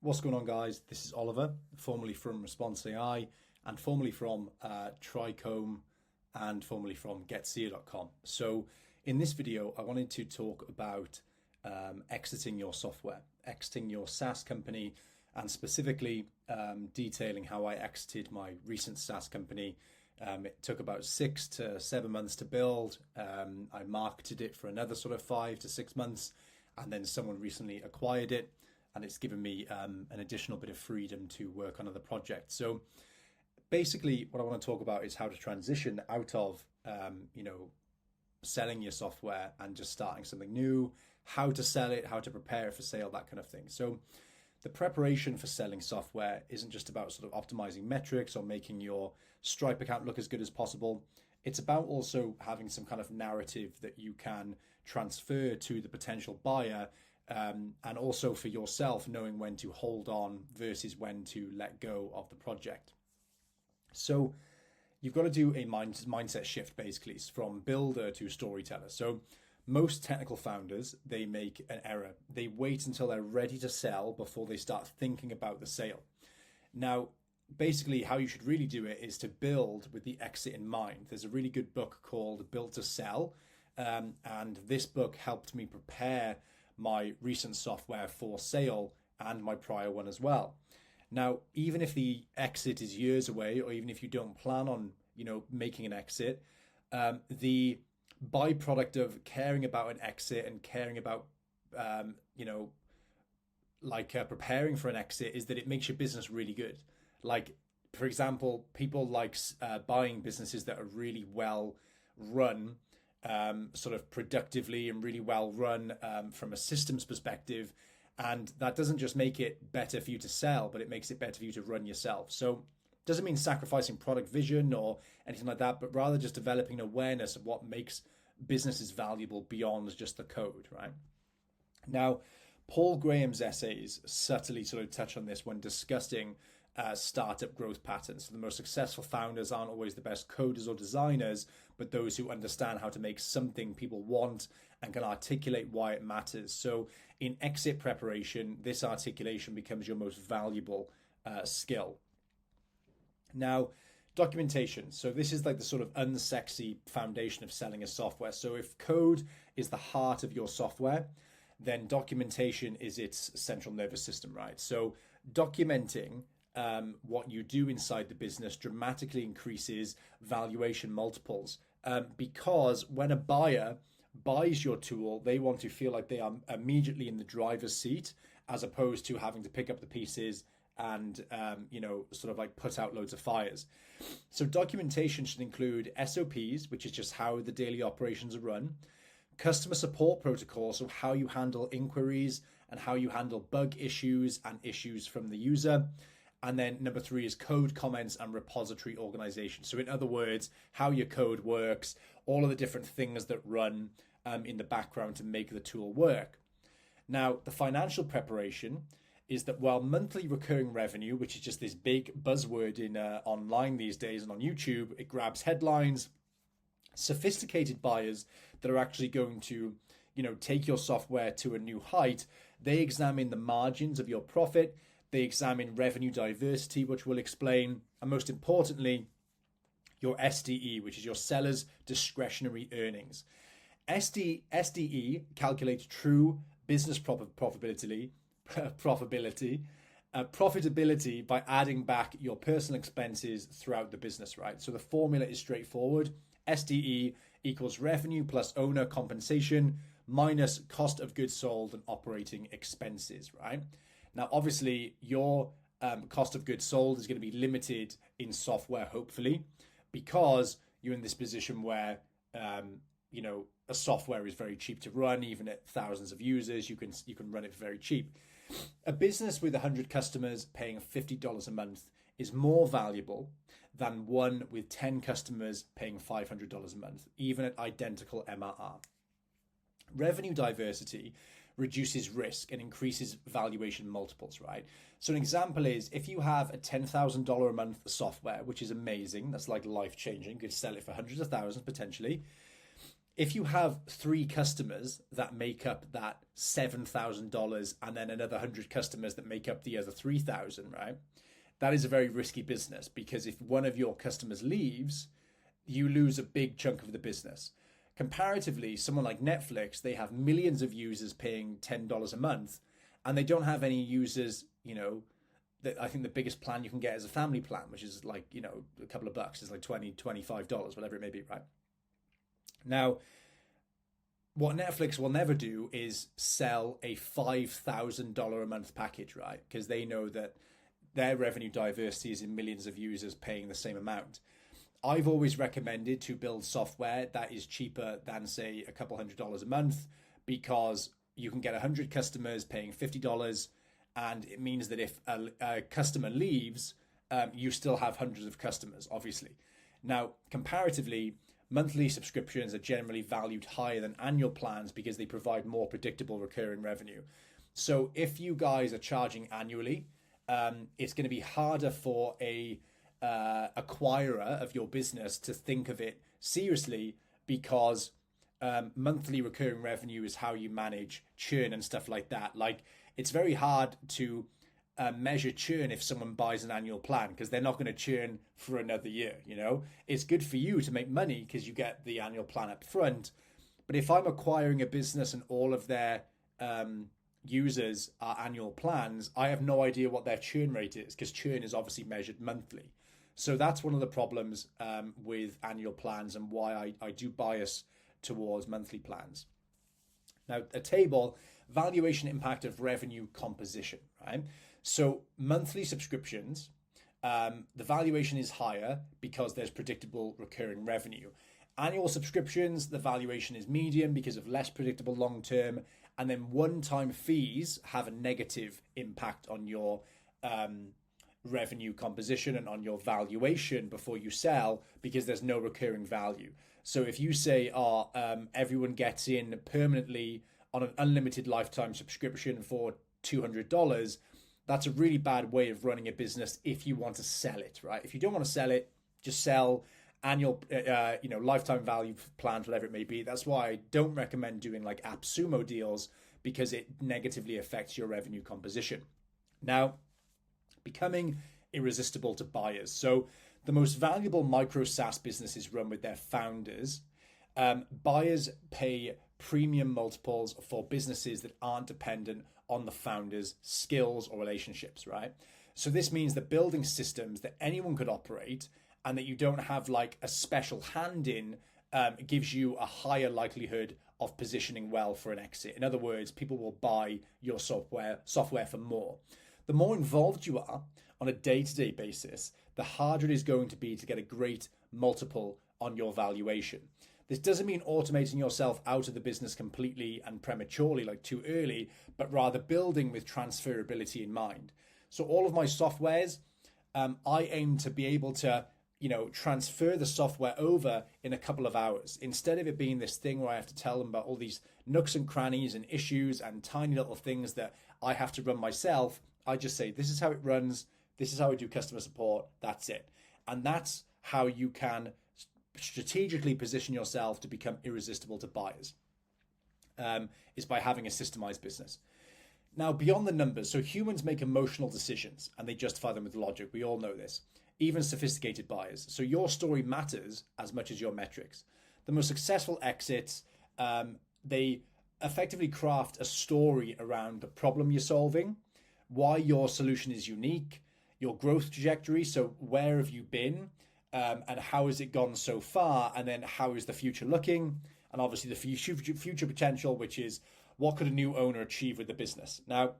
What's going on, guys? This is Oliver, formerly from Response AI and formerly from Trichome and formerly from GetSeo.com. So in this video, I wanted to talk about exiting your software, exiting your SaaS company, and specifically detailing how I exited my recent SaaS company. It took about 6 to 7 months to build. I marketed it for another sort of 5 to 6 months, and then someone recently acquired it. And it's given me an additional bit of freedom to work on other projects. So basically what I want to talk about is how to transition out of, selling your software and just starting something new, how to sell it, how to prepare it for sale, that kind of thing. So the preparation for selling software isn't just about sort of optimizing metrics or making your Stripe account look as good as possible. It's about also having some kind of narrative that you can transfer to the potential buyer, and also for yourself, knowing when to hold on versus when to let go of the project. So you've got to do a mindset shift, basically, from builder to storyteller. So most technical founders, they make an error. They wait until they're ready to sell before they start thinking about the sale. Now, basically, how you should really do it is to build with the exit in mind. There's a really good book called Built to Sell, and this book helped me prepare my recent software for sale and my prior one as well. Now, even if the exit is years away, or even if you don't plan on, making an exit, the byproduct of caring about an exit and caring about, preparing for an exit is that it makes your business really good. Like, for example, people like buying businesses that are really well run, sort of productively and really well run from a systems perspective. And that doesn't just make it better for you to sell, but it makes it better for you to run yourself. So it doesn't mean sacrificing product vision or anything like that, but rather just developing an awareness of what makes businesses valuable beyond just the code, right? Now, Paul Graham's essays subtly sort of touch on this when discussing startup growth patterns. So the most successful founders aren't always the best coders or designers, but those who understand how to make something people want and can articulate why it matters. So in exit preparation, this articulation becomes your most valuable skill. Now, documentation. So this is like the sort of unsexy foundation of selling a software. So if code is the heart of your software, then documentation is its central nervous system, right? So documenting what you do inside the business dramatically increases valuation multiples, because when a buyer buys your tool, they want to feel like they are immediately in the driver's seat, as opposed to having to pick up the pieces and sort of like put out loads of fires. So documentation should include SOPs, which is just how the daily operations are run, customer support protocols, so how you handle inquiries and how you handle bug issues and issues from the user. And then number 3 is code comments and repository organization. So in other words, how your code works, all of the different things that run in the background to make the tool work. Now, the financial preparation is that while monthly recurring revenue, which is just this big buzzword in online these days and on YouTube, it grabs headlines, sophisticated buyers that are actually going to, take your software to a new height, they examine the margins of your profit. They examine revenue diversity, which we'll explain, and most importantly, your SDE, which is your seller's discretionary earnings. SDE calculates true business profitability by adding back your personal expenses throughout the business, right? So the formula is straightforward. SDE equals revenue plus owner compensation minus cost of goods sold and operating expenses, right? Now, obviously, your cost of goods sold is going to be limited in software, hopefully, because you're in this position where, a software is very cheap to run. Even at thousands of users, you can run it for very cheap. A business with 100 customers paying $50 a month is more valuable than one with 10 customers paying $500 a month, even at identical MRR. Revenue diversity reduces risk and increases valuation multiples, right? So an example is if you have a $10,000 a month software, which is amazing, that's like life-changing, you could sell it for hundreds of thousands potentially. if you have 3 customers that make up that $7,000 and then another 100 customers that make up the other 3,000, right? That is a very risky business, because if one of your customers leaves, you lose a big chunk of the business. Comparatively, someone like Netflix, they have millions of users paying $10 a month, and they don't have any users, I think the biggest plan you can get is a family plan, which is like, a couple of bucks. It's like $20, $25, whatever it may be, right? Now, what Netflix will never do is sell a $5,000 a month package, right? Because they know that their revenue diversity is in millions of users paying the same amount. I've always recommended to build software that is cheaper than, say, a couple $100 a month, because you can get 100 customers paying $50, and it means that if a customer leaves, you still have hundreds of customers, obviously. Now, comparatively, monthly subscriptions are generally valued higher than annual plans because they provide more predictable recurring revenue. So if you guys are charging annually, it's going to be harder for a acquirer of your business to think of it seriously, because monthly recurring revenue is how you manage churn and stuff like that. Like, it's very hard to measure churn if someone buys an annual plan, because they're not going to churn for another year. It's good for you to make money because you get the annual plan up front. But if I'm acquiring a business and all of their users are annual plans, I have no idea what their churn rate is, because churn is obviously measured monthly. So that's one of the problems with annual plans, and why I do bias towards monthly plans. Now, a table, valuation impact of revenue composition, right? So monthly subscriptions, the valuation is higher because there's predictable recurring revenue. Annual subscriptions, the valuation is medium because of less predictable long term. And then one-time fees have a negative impact on your revenue composition and on your valuation before you sell, because there's no recurring value. So if you say, everyone gets in permanently on an unlimited lifetime subscription for $200, that's a really bad way of running a business if you want to sell it, right? If you don't want to sell it, just sell annual, lifetime value plans, whatever it may be. That's why I don't recommend doing like AppSumo deals, because it negatively affects your revenue composition. Now, becoming irresistible to buyers. So the most valuable micro SaaS businesses run with their founders. Buyers pay premium multiples for businesses that aren't dependent on the founders' skills or relationships, right? So this means that building systems that anyone could operate and that you don't have like a special hand in gives you a higher likelihood of positioning well for an exit. In other words, people will buy your software for more. The more involved you are on a day-to-day basis, the harder it is going to be to get a great multiple on your valuation. This doesn't mean automating yourself out of the business completely and prematurely, like too early, but rather building with transferability in mind. So all of my softwares, I aim to be able to, transfer the software over in a couple of hours, instead of it being this thing where I have to tell them about all these nooks and crannies and issues and tiny little things that I have to run myself. I just say, this is how it runs. This is how I do customer support. That's it. And that's how you can strategically position yourself to become irresistible to buyers, is by having a systemized business. Now, beyond the numbers, so humans make emotional decisions and they justify them with logic. We all know this, even sophisticated buyers. So your story matters as much as your metrics. The most successful exits, they effectively craft a story around the problem you're solving, why your solution is unique, your growth trajectory. So where have you been? And how has it gone so far? And then how is the future looking? And obviously the future potential, which is what could a new owner achieve with the business? Now,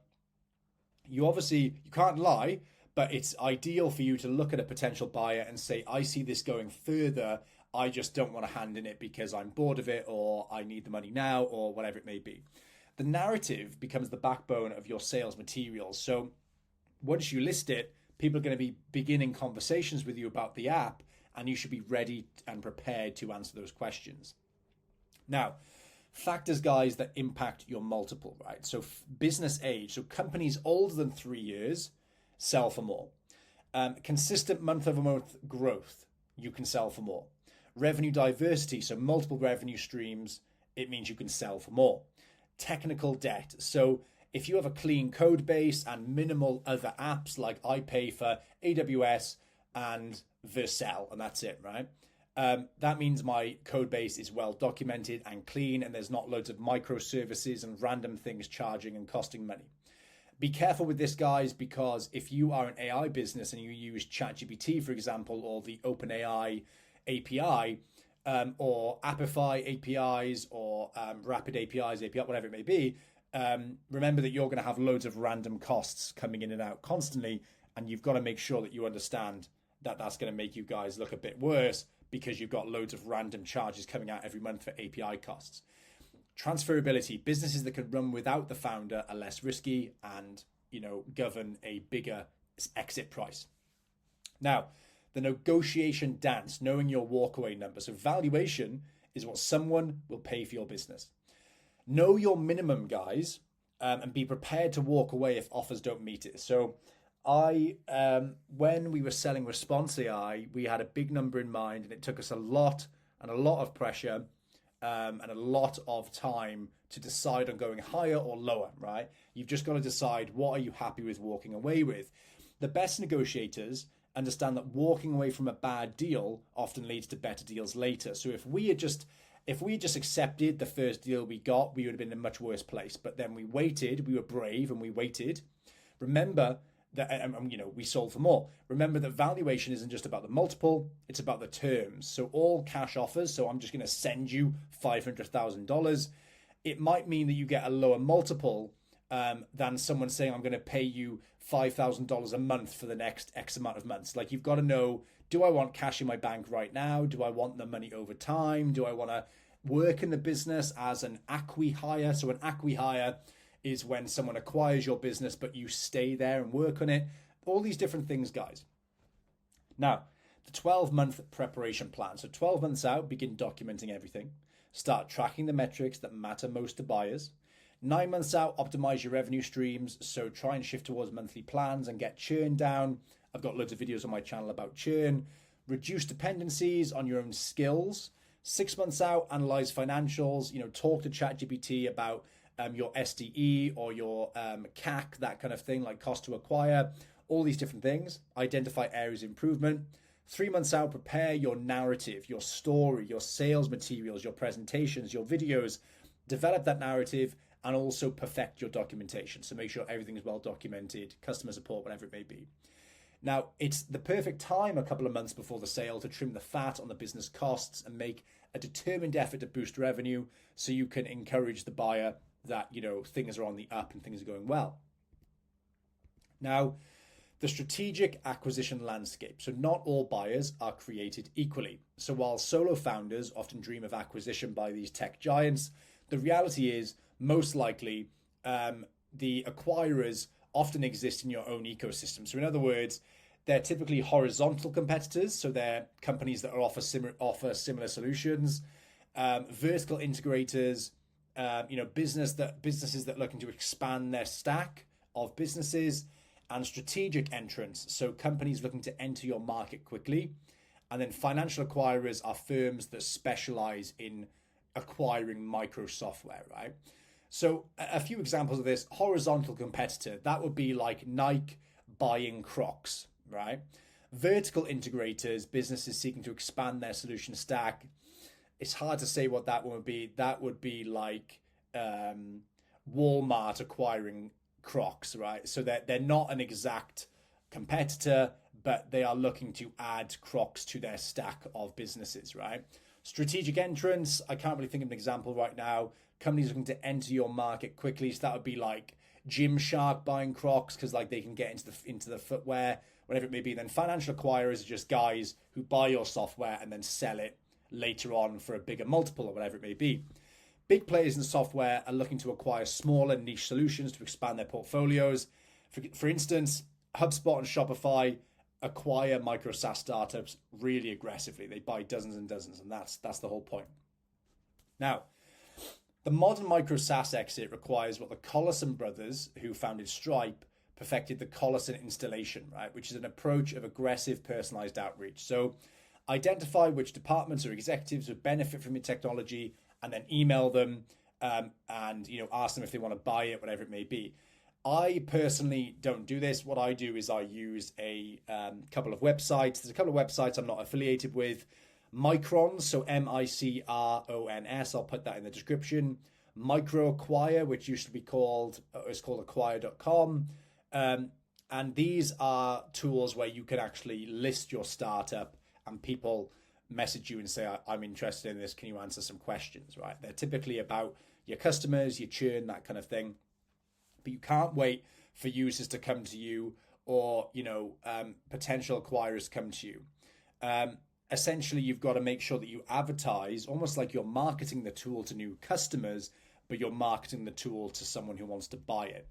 you can't lie, but it's ideal for you to look at a potential buyer and say, I see this going further. I just don't want to hand in it because I'm bored of it, or I need the money now, or whatever it may be. The narrative becomes the backbone of your sales materials. So once you list it, people are going to be beginning conversations with you about the app, and you should be ready and prepared to answer those questions. Now, factors, guys, that impact your multiple, right? So business age, so companies older than 3 years sell for more. Consistent month-over-month growth, you can sell for more. Revenue diversity, so multiple revenue streams, it means you can sell for more. Technical debt, so if you have a clean code base and minimal other apps, like I pay for AWS and Vercel, and that's it, right? That means my code base is well documented and clean, and there's not loads of microservices and random things charging and costing money. Be careful with this, guys, because if you are an AI business and you use ChatGPT, for example, or the OpenAI API, or Apify APIs, or Rapid APIs, API, whatever it may be, remember that you're going to have loads of random costs coming in and out constantly, and you've got to make sure that you understand that that's going to make you guys look a bit worse because you've got loads of random charges coming out every month for API costs. Transferability, businesses that can run without the founder are less risky and, govern a bigger exit price. Now, the negotiation dance, knowing your walkaway number. So valuation is what someone will pay for your business. Know your minimum, guys, and be prepared to walk away if offers don't meet it. So when we were selling Response AI, we had a big number in mind, and it took us a lot of pressure and a lot of time to decide on going higher or lower, right? You've just got to decide, what are you happy with walking away with? The best negotiators understand that walking away from a bad deal often leads to better deals later. So if we had just accepted the first deal we got, we would have been in a much worse place. But then we waited, we were brave, and we waited. Remember that, we sold for more. Remember that valuation isn't just about the multiple, it's about the terms. So all cash offers, so I'm just going to send you $500,000. It might mean that you get a lower multiple than someone saying, I'm going to pay you $5,000 a month for the next X amount of months. Like, you've got to know, do I want cash in my bank right now? Do I want the money over time? Do I want to work in the business as an acqui-hire? So an acqui-hire is when someone acquires your business, but you stay there and work on it. All these different things, guys. Now, the 12-month preparation plan. So 12 months out, begin documenting everything. Start tracking the metrics that matter most to buyers. 9 months out, optimize your revenue streams. So try and shift towards monthly plans and get churn down. I've got loads of videos on my channel about churn. Reduce dependencies on your own skills. 6 months out, analyze financials. Talk to ChatGPT about your SDE or your CAC, that kind of thing, like cost to acquire, all these different things. Identify areas of improvement. 3 months out, prepare your narrative, your story, your sales materials, your presentations, your videos. Develop that narrative and also perfect your documentation. So make sure everything is well documented, customer support, whatever it may be. Now, it's the perfect time a couple of months before the sale to trim the fat on the business costs and make a determined effort to boost revenue so you can encourage the buyer that, things are on the up and things are going well. Now, the strategic acquisition landscape. So not all buyers are created equally. So while solo founders often dream of acquisition by these tech giants, the reality is most likely the acquirers often exist in your own ecosystem. So in other words, they're typically horizontal competitors. So they're companies that offer similar solutions, vertical integrators, businesses that are looking to expand their stack of businesses, and strategic entrants. So companies looking to enter your market quickly. And then financial acquirers are firms that specialize in acquiring micro software, right? So a few examples of this: horizontal competitor, that would be like Nike buying Crocs, right? Vertical integrators, businesses seeking to expand their solution stack. It's hard to say what that would be. That would be like Walmart acquiring Crocs, right? So they're not an exact competitor, but they are looking to add Crocs to their stack of businesses, right? Strategic entrants, I can't really think of an example right now. Companies looking to enter your market quickly. So that would be like Gymshark buying Crocs because like they can get into the footwear, whatever it may be. Then financial acquirers are just guys who buy your software and then sell it later on for a bigger multiple or whatever it may be. Big players in software are looking to acquire smaller niche solutions to expand their portfolios. For instance, HubSpot and Shopify acquire micro SaaS startups really aggressively. They buy dozens and dozens, and that's the whole point. Now, the modern micro SaaS exit requires what the Collison brothers, who founded Stripe, perfected the Collison installation, right? Which is an approach of aggressive personalized outreach. So identify which departments or executives would benefit from your technology, and then email them and ask them if they want to buy it, whatever it may be. I personally don't do this. What I do is I use a couple of websites. There's a couple of websites I'm not affiliated with. Microns, so Microns. I'll put that in the description. MicroAcquire, which used to be called, it's called acquire.com. And these are tools where you can actually list your startup and people message you and say, I'm interested in this. Can you answer some questions, right? They're typically about your customers, your churn, that kind of thing. But you can't wait for users to come to you or, potential acquirers come to you. Essentially, you've got to make sure that you advertise almost like you're marketing the tool to new customers, but you're marketing the tool to someone who wants to buy it.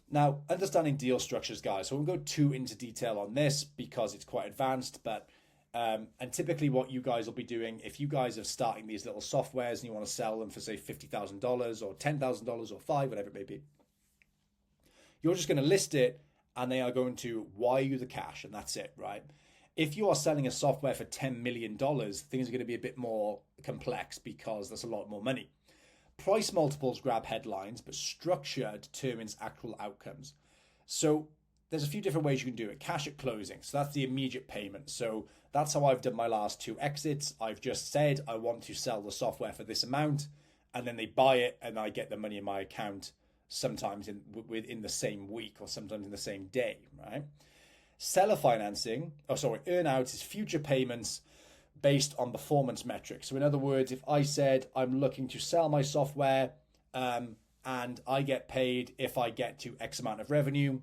Now, understanding deal structures, guys. So I won't go too into detail on this because it's quite advanced, but and typically what you guys will be doing, if you guys are starting these little softwares and you want to sell them for, say, $50,000 or $10,000 or $5,000, whatever it may be, you're just going to list it and they are going to wire you the cash, and that's it, right? If you are selling a software for $10 million, things are going to be a bit more complex because that's a lot more money. Price multiples grab headlines, but structure determines actual outcomes. So there's a few different ways you can do it. Cash at closing. So that's the immediate payment. So that's how I've done my last 2 exits. I've just said I want to sell the software for this amount, and then they buy it and I get the money in my account sometimes within the same week or sometimes in the same day, right? Seller financing, earn-out is future payments based on performance metrics. So in other words, if I said I'm looking to sell my software and I get paid if I get to X amount of revenue,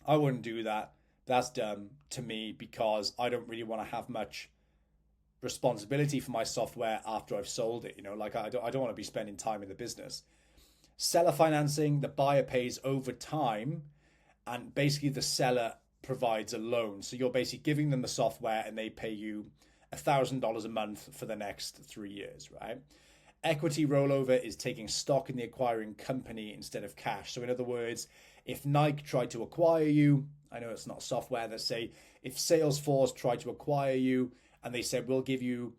I wouldn't do that. That's dumb to me because I don't really want to have much responsibility for my software after I've sold it. I don't want to be spending time in the business. Seller financing, the buyer pays over time, and basically the seller provides a loan. So you're basically giving them the software and they pay you $1,000 a month for the next 3 years, right? Equity rollover is taking stock in the acquiring company instead of cash. So in other words, if Nike tried to acquire you, I know it's not software, let's say if Salesforce tried to acquire you and they said, we'll give you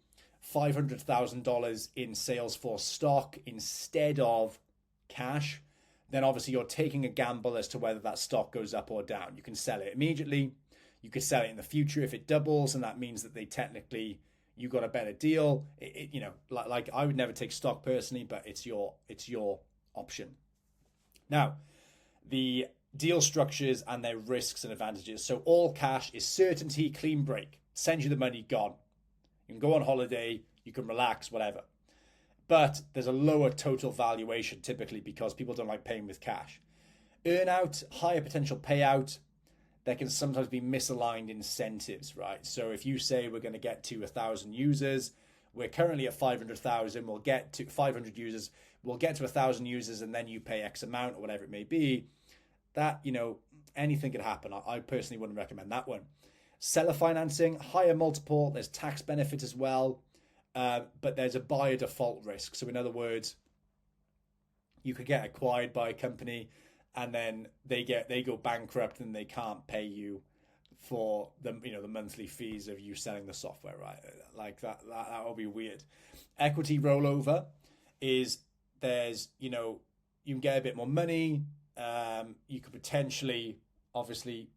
$500,000 in Salesforce stock instead of cash, then obviously you're taking a gamble as to whether that stock goes up or down. You can sell it immediately. You could sell it in the future if it doubles, and that means that you got a better deal. Like I would never take stock personally, but it's your option. Now, the deal structures and their risks and advantages. So all cash is certainty, clean break. Send you the money, gone. You can go on holiday, you can relax, whatever. But there's a lower total valuation typically because people don't like paying with cash. Earn-out, higher potential payout. There can sometimes be misaligned incentives, right? So if you say we're going to get to 1,000 users, we're currently at 500,000, we'll get to 500 users, we'll get to 1,000 users, and then you pay X amount or whatever it may be. That, anything could happen. I personally wouldn't recommend that one. Seller financing, higher multiple, there's tax benefit as well. But there's a buyer default risk. So in other words, you could get acquired by a company and then they go bankrupt and they can't pay you for the monthly fees of you selling the software, right? Like that will be weird. Equity rollover is you can get a bit more money. You could potentially obviously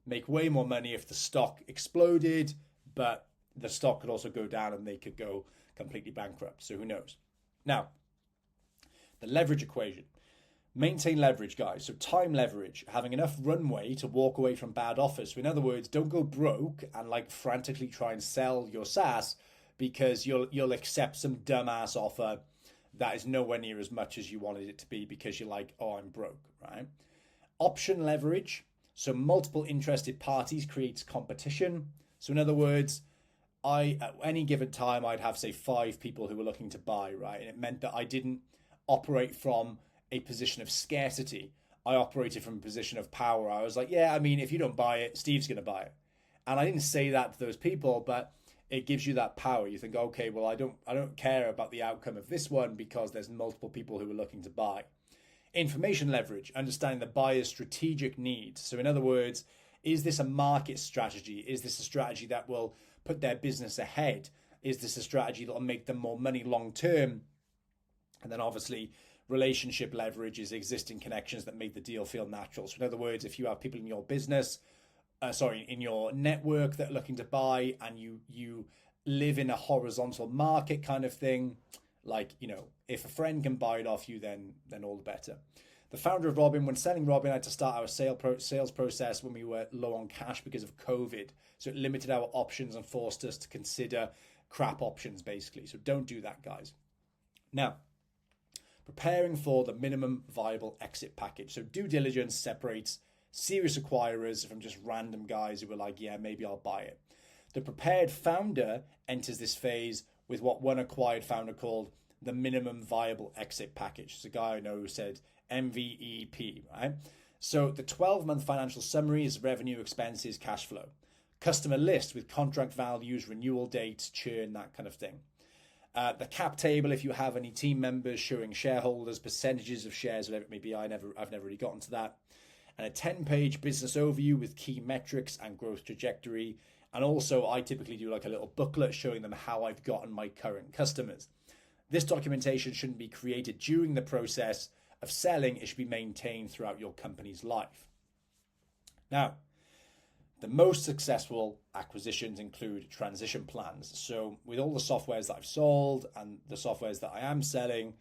make way more money if the stock exploded, but the stock could also go down and they could go completely bankrupt. So who knows? Now, the leverage equation. Maintain leverage, guys. So time leverage, having enough runway to walk away from bad offers. So in other words, don't go broke and frantically try and sell your SaaS because you'll accept some dumbass offer that is nowhere near as much as you wanted it to be because you're like, oh, I'm broke, right? Option leverage. So multiple interested parties creates competition. So in other words, at any given time, I'd have, say, 5 people who were looking to buy, right? And it meant that I didn't operate from a position of scarcity. I operated from a position of power. I was like, yeah, if you don't buy it, Steve's going to buy it. And I didn't say that to those people, but it gives you that power. You think, okay, well, I don't care about the outcome of this one because there's multiple people who are looking to buy. Information leverage, understanding the buyer's strategic needs. So in other words, Is this a market strategy? Is this a strategy that will put their business ahead? Is this a strategy that will make them more money long term? And then obviously relationship leverage is existing connections that make the deal feel natural. So in other words, if you have people in your business, in your network that are looking to buy, and you live in a horizontal market kind of thing, like, if a friend can buy it off you, then all the better. The founder of Robin, when selling Robin, had to start our sales process when we were low on cash because of COVID. So it limited our options and forced us to consider crap options, basically. So don't do that, guys. Now, preparing for the minimum viable exit package. So due diligence separates serious acquirers from just random guys who are like, yeah, maybe I'll buy it. The prepared founder enters this phase with what one acquired founder called the minimum viable exit package. It's a guy I know who said MVP, right? So the 12-month financial summary is revenue, expenses, cash flow. Customer list with contract values, renewal dates, churn, that kind of thing. The cap table, if you have any team members, showing shareholders, percentages of shares, whatever it may be. I've never really gotten to that. And a 10-page business overview with key metrics and growth trajectory. And also, I typically do like a little booklet showing them how I've gotten my current customers. This documentation shouldn't be created during the process of selling. It should be maintained throughout your company's life. Now, the most successful acquisitions include transition plans. So with all the softwares that I've sold and the softwares that I am selling,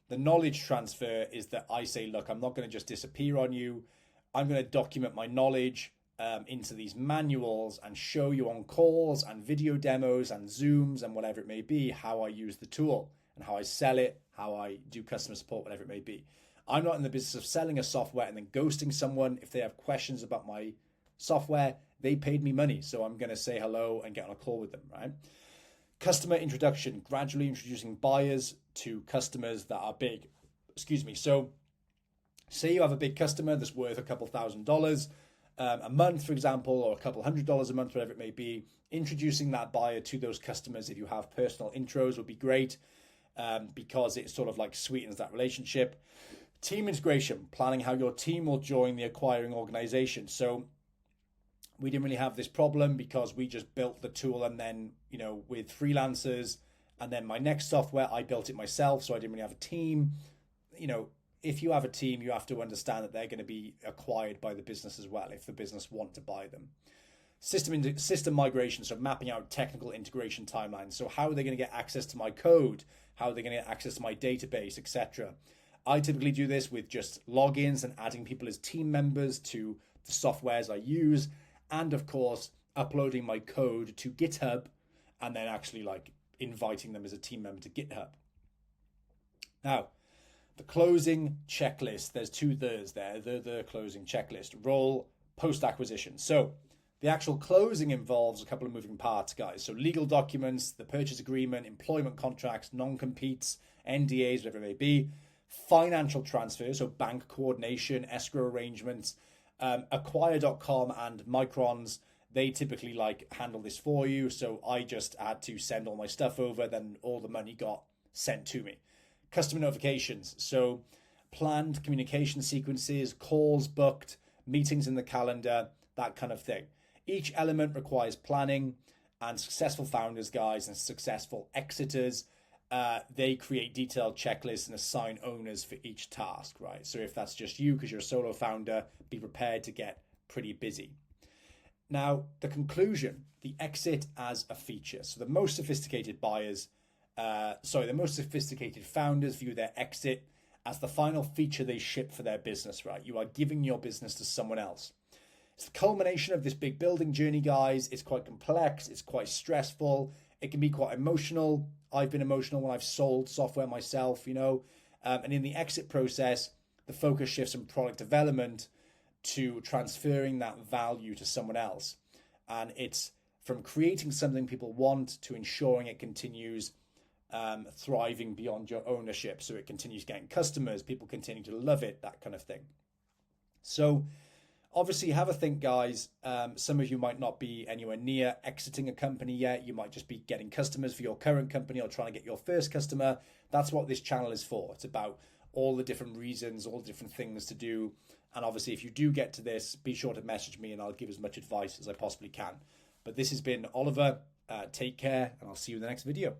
the knowledge transfer is that I say, look, I'm not going to just disappear on you. I'm going to document my knowledge into these manuals and show you on calls and video demos and Zooms and whatever it may be, how I use the tool and how I sell it, how I do customer support, whatever it may be. I'm not in the business of selling a software and then ghosting someone. If they have questions about my software, they paid me money, so I'm going to say hello and get on a call with them, right? Customer introduction, gradually introducing buyers to customers that are big. So say you have a big customer that's worth a couple $1,000 a month, for example, or a couple $100 a month, whatever it may be. Introducing that buyer to those customers, if you have personal intros, would be great because it sort of like sweetens that relationship. Team integration, planning how your team will join the acquiring organization. So we didn't really have this problem because we just built the tool and then, with freelancers, and then my next software, I built it myself. So I didn't really have a team. If you have a team, you have to understand that they're going to be acquired by the business as well if the business want to buy them. System migration, so mapping out technical integration timelines. So how are they going to get access to my code? How are they going to get access to my database, etc.? I typically do this with just logins and adding people as team members to the softwares I use. And of course, uploading my code to GitHub and then actually like inviting them as a team member to GitHub. Now, the closing checklist, there's two the's there, the closing checklist, role, post-acquisition. So the actual closing involves a couple of moving parts, guys. So legal documents, the purchase agreement, employment contracts, non-competes, NDAs, whatever it may be, financial transfers, so bank coordination, escrow arrangements, Acquire.com and Microns, they typically handle this for you. So I just had to send all my stuff over, then all the money got sent to me. Customer notifications, so planned communication sequences, calls booked, meetings in the calendar, that kind of thing. Each element requires planning, and successful founders, guys, and successful exiters, they create detailed checklists and assign owners for each task, right? So if that's just you because you're a solo founder, be prepared to get pretty busy. Now, the conclusion, the exit as a feature. So the most sophisticated founders view their exit as the final feature they ship for their business, right? You are giving your business to someone else. It's the culmination of this big building journey, guys. It's quite complex. It's quite stressful. It can be quite emotional. I've been emotional when I've sold software myself, and in the exit process, the focus shifts from product development to transferring that value to someone else. And it's from creating something people want to ensuring it continues thriving beyond your ownership. So it continues getting customers, people continue to love it, that kind of thing. So obviously have a think, guys. Some of you might not be anywhere near exiting a company yet. You might just be getting customers for your current company or trying to get your first customer. That's what this channel is for. It's about all the different reasons, all the different things to do. And obviously, if you do get to this, be sure to message me and I'll give as much advice as I possibly can. But this has been Oliver. Take care, and I'll see you in the next video.